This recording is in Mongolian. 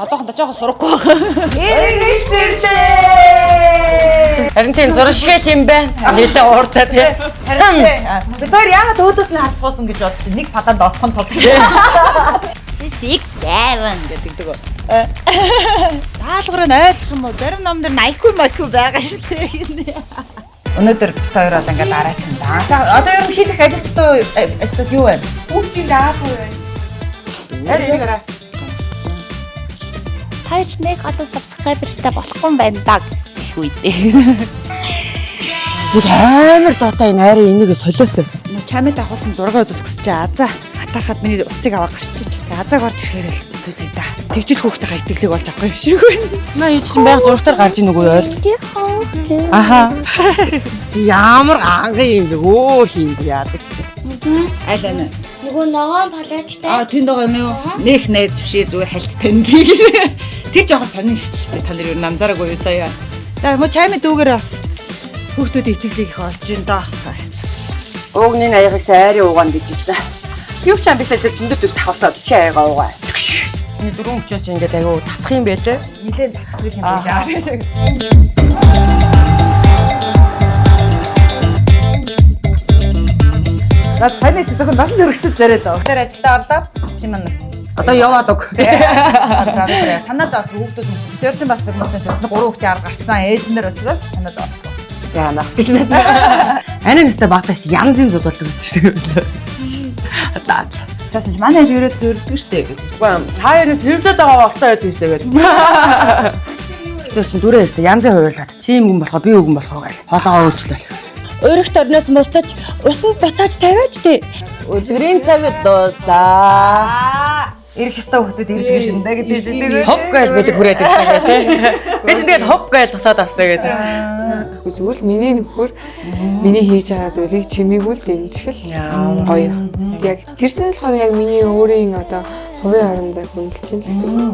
одоохондоо жоохон сурахгүй байна. Эргэсэрлээ. Харин тийм зуршил юм байна. Нэлээ ууртаа тий. Зөвөр яагаад өөдөөс нь харцгуулсан гэж бодож нэг паланд орохын тулд. Чи 6 7 гэдэг. Даалгаврыг ойлгох юм уу? Зарим номдэр 80 байгаа шүү дээ. Өнөөдөр бит хоёр бол ингээд дараа чинь даасаа. Одоо ер нь хийх ажилтнууд юу байна? Бүгдийн даалгавар байна. Яригаараа. Таач нэг олон subscriber-стай болохгүй юм байна да гэх үедээ. Бүр амар доотой найрын энийг солиосоо. Чамд авахсан зураг үзүүлэх гэж азаа. Хатархад миний уцыг аваад гарчиж. Азааг орж ирэхээр л үзүүлээ да. Тэгжил хүүхдтэй хайтгэлэг болж авах юм шиг байна. Наа ий чинь байг зургатаар гарч ийн үгүй ойл. Аха. Ямар анган юм бэ? Өөр хин яадаг. Айл ана. Нөгөө ногоон палачтай. Тэнд байгаа нь юу? Нэх найз бишээ зүгээр хальт тань гэж. Тэр жоохон сонин хичтэй. Та нар юу нанзаараагүй юу сая. За мо чамд дүүгээр бас хүүхдүүд итгэлийг их олж ин доо. Уугны аягыг сайрын уугаан гэжсэн. Юу ч амбисаа дэндүүд дэс хавтаад чи аяга уугаа. Миний дөрөв хүчээс чи ингээд аяга татах юм байлээ. Нилээн татах юм байлаа. Наад сайн ч зөвхөн насан төрөгчдөд зориулаа. Тэр ажилдаа орлоо. Чи манаас. Одоо яваад өг. Санаа зовлох хүүхдүүд нь. Тэр чинь бас тэр нууцын ч 3 хүүхдийн арга гарцсан ээжнэр учраас санаа зовлох. Яанах гэж нэ. Ани нэстэ багтаас янзын зодолдог шүү дээ. Атлаа. Цаасан ч манай ээж өрөө зөрдөг штэ гэж. Хаяа тэрвлээд байгаа болтой байдаг штэ гэж. Тэр чинь дүрээстэй янзын хуваарлаад. Чим хүн болохоо би үгэн болохоо гэл. Хоолоо өөрчлөл. Өөрөх торноос мостож усанд буцааж тавиач тий. Өсгөрийн цаг дууслаа. Ирэх ёстой хүүхдүүд ирдэг юм да гэдэг шиг тийм. Хоп гээл бэлэг хүрээд ирсэн гэх тий. Би чинь тэгээд хоп гээл тусаад авсан гэдэг. Зүгээр л миний нөхөр миний хийж байгаа зүйлийг чимээгүй л дэмжих л гоё. Яг тэр чинь болохоор яг миний өөрийн одоо хувийн орон зай хөндлөж чинь гэсэн.